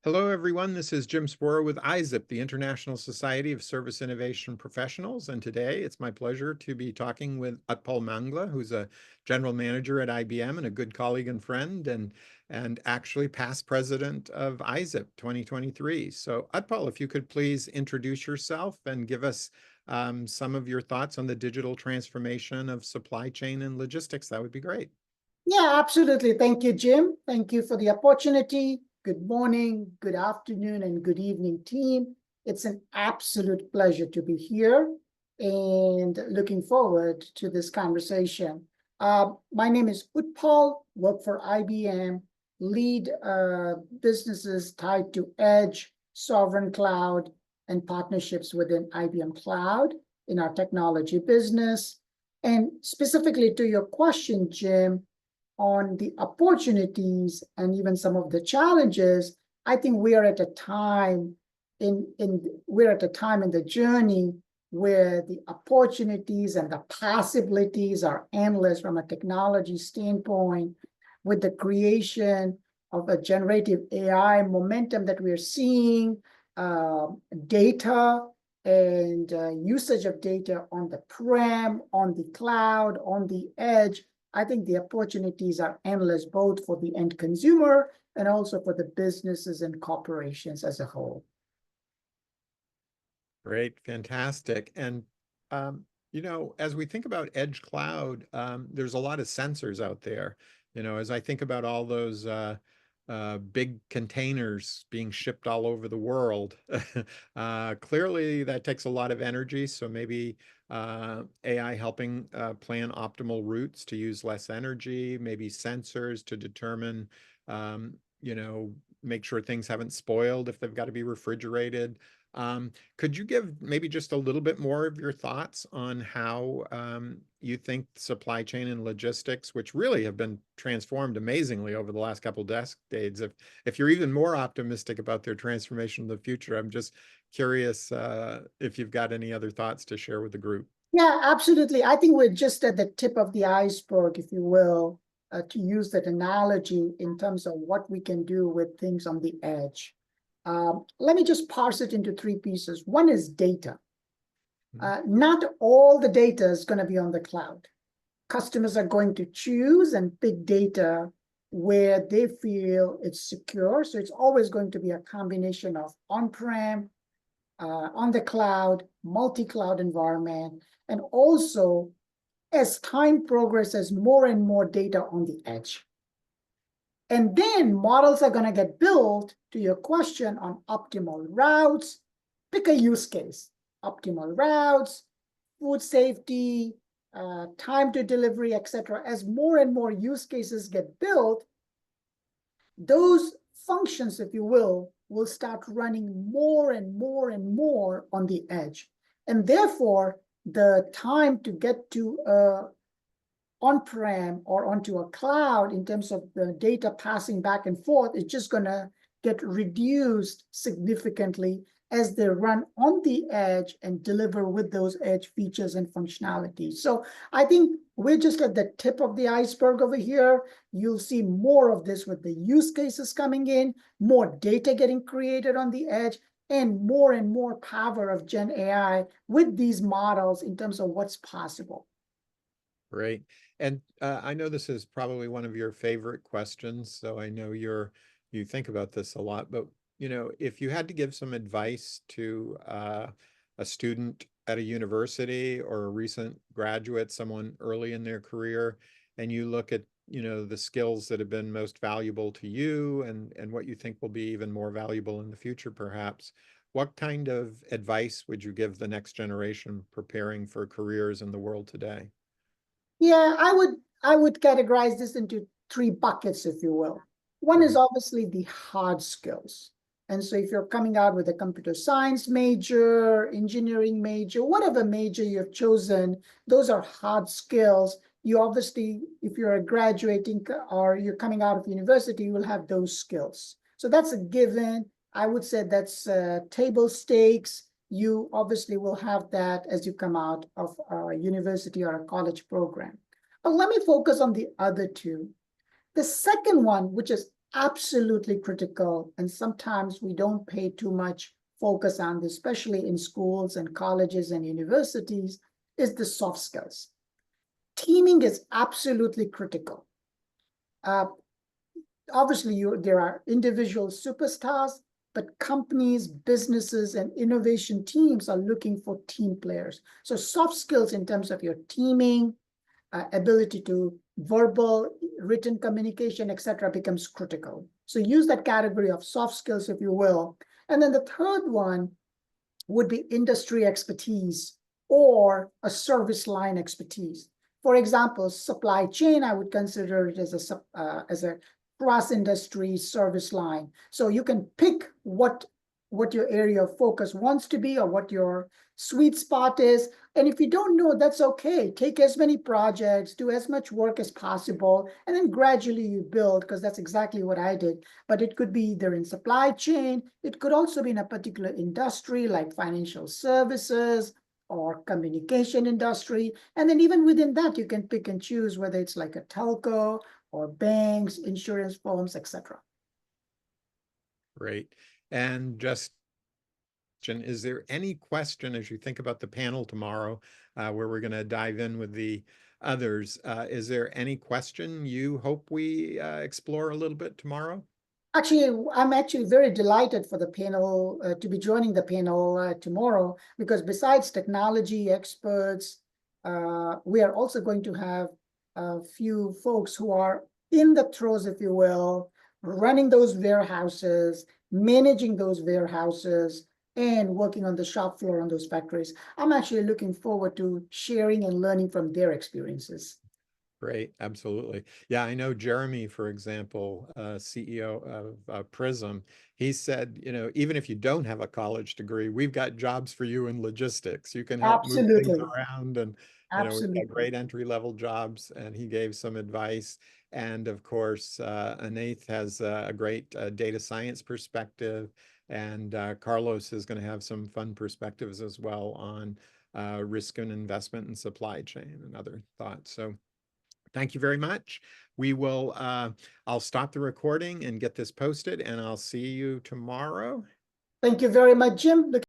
Hello, everyone. This is Jim Sporer with ISSIP, the International Society of Service Innovation Professionals. And today it's my pleasure to be talking with Utpal Mangla, who's a general manager at IBM and a good colleague and friend, and actually past president of ISSIP 2023. So Utpal, if you could please introduce yourself and give us some of your thoughts on the digital transformation of supply chain and logistics, that would be great. Yeah, absolutely. Thank you, Jim. Thank you for the opportunity. Good morning, good afternoon, and good evening, team. It's an absolute pleasure to be here and looking forward to this conversation. My name is Utpal, work for IBM, lead businesses tied to Edge, Sovereign Cloud, and partnerships within IBM Cloud in our technology business. And specifically to your question, Jim, on the opportunities and even some of the challenges, I think we are at a time in the journey where the opportunities and the possibilities are endless from a technology standpoint, with the creation of a generative AI momentum that we're seeing, data and usage of data on the prem, on the cloud, on the edge. I think the opportunities are endless, both for the end consumer and also for the businesses and corporations as a whole. Great, fantastic. And, as we think about edge cloud, there's a lot of sensors out there. As I think about all those big containers being shipped all over the world, clearly that takes a lot of energy. So maybe AI helping plan optimal routes to use less energy, maybe sensors to determine, make sure things haven't spoiled if they've got to be refrigerated. Could you give maybe just a little bit more of your thoughts on how you think supply chain and logistics, which really have been transformed amazingly over the last couple of decades, if you're even more optimistic about their transformation in the future, I'm just curious if you've got any other thoughts to share with the group. Yeah, absolutely. I think we're just at the tip of the iceberg, if you will, to use that analogy in terms of what we can do with things on the edge. Let me just parse it into three pieces. One is data. Not all the data is going to be on the cloud. Customers are going to choose and pick data where they feel it's secure. So it's always going to be a combination of on-prem, on the cloud, multi-cloud environment, and also as time progresses, more and more data on the edge. And then models are going to get built, to your question, on optimal routes. Pick a use case: optimal routes, food safety, time to delivery, etc. As more and more use cases get built, those functions, if you will start running more and more and more on the edge. And therefore, the time to get to on-prem or onto a cloud in terms of the data passing back and forth is just going to get reduced significantly as they run on the edge and deliver with those edge features and functionalities. So I think we're just at the tip of the iceberg over here. You'll see more of this with the use cases coming in, more data getting created on the edge, and more power of Gen AI with these models in terms of what's possible. Great. And I know this is probably one of your favorite questions, so I know you think about this a lot, but if you had to give some advice to a student at a university or a recent graduate, someone early in their career, and you look at the skills that have been most valuable to you and what you think will be even more valuable in the future, perhaps, what kind of advice would you give the next generation preparing for careers in the world today? Yeah, I would categorize this into three buckets, if you will. One is obviously the hard skills. And so if you're coming out with a computer science major, engineering major, whatever major you've chosen, those are hard skills. You obviously, if you're graduating or you're coming out of university, you will have those skills. So that's a given. I would say that's table stakes. You obviously will have that as you come out of a university or a college program. But let me focus on the other two. The second one, which is absolutely critical, and sometimes we don't pay too much focus on this, especially in schools and colleges and universities, is the soft skills. Teaming is absolutely critical. Obviously, there are individual superstars, but companies, businesses, and innovation teams are looking for team players. So soft skills in terms of your teaming, ability to verbal, written communication, etc., becomes critical. So use that category of soft skills, if you will. And then the third one would be industry expertise or a service line expertise. For example, supply chain, I would consider it as a cross-industry service line. So you can pick what your area of focus wants to be or what your sweet spot is. And if you don't know, that's okay. Take as many projects, do as much work as possible, and then gradually you build, because that's exactly what I did. But it could be either in supply chain, it could also be in a particular industry like financial services or communication industry. And then even within that, you can pick and choose whether it's like a telco or banks, insurance firms, etc. Great. And just, is there any question as you think about the panel tomorrow, where we're going to dive in with the others? Is there any question you hope we explore a little bit tomorrow? Actually, I'm actually very delighted for the panel to be joining the panel tomorrow, because besides technology experts, we are also going to have a few folks who are in the throes, if you will, running those warehouses, managing those warehouses, and working on the shop floor on those factories. I'm actually looking forward to sharing and learning from their experiences. Great, absolutely. Yeah, I know Jeremy, for example, CEO of Prism, he said, even if you don't have a college degree, we've got jobs for you in logistics. You can help move things Absolutely. around, and we've got Absolutely. great entry-level jobs, and he gave some advice. And of course, Anaith has a great data science perspective, and Carlos is going to have some fun perspectives as well on risk and investment and supply chain and other thoughts. So thank you very much. We will, I'll stop the recording and get this posted, and I'll see you tomorrow. Thank you very much, Jim.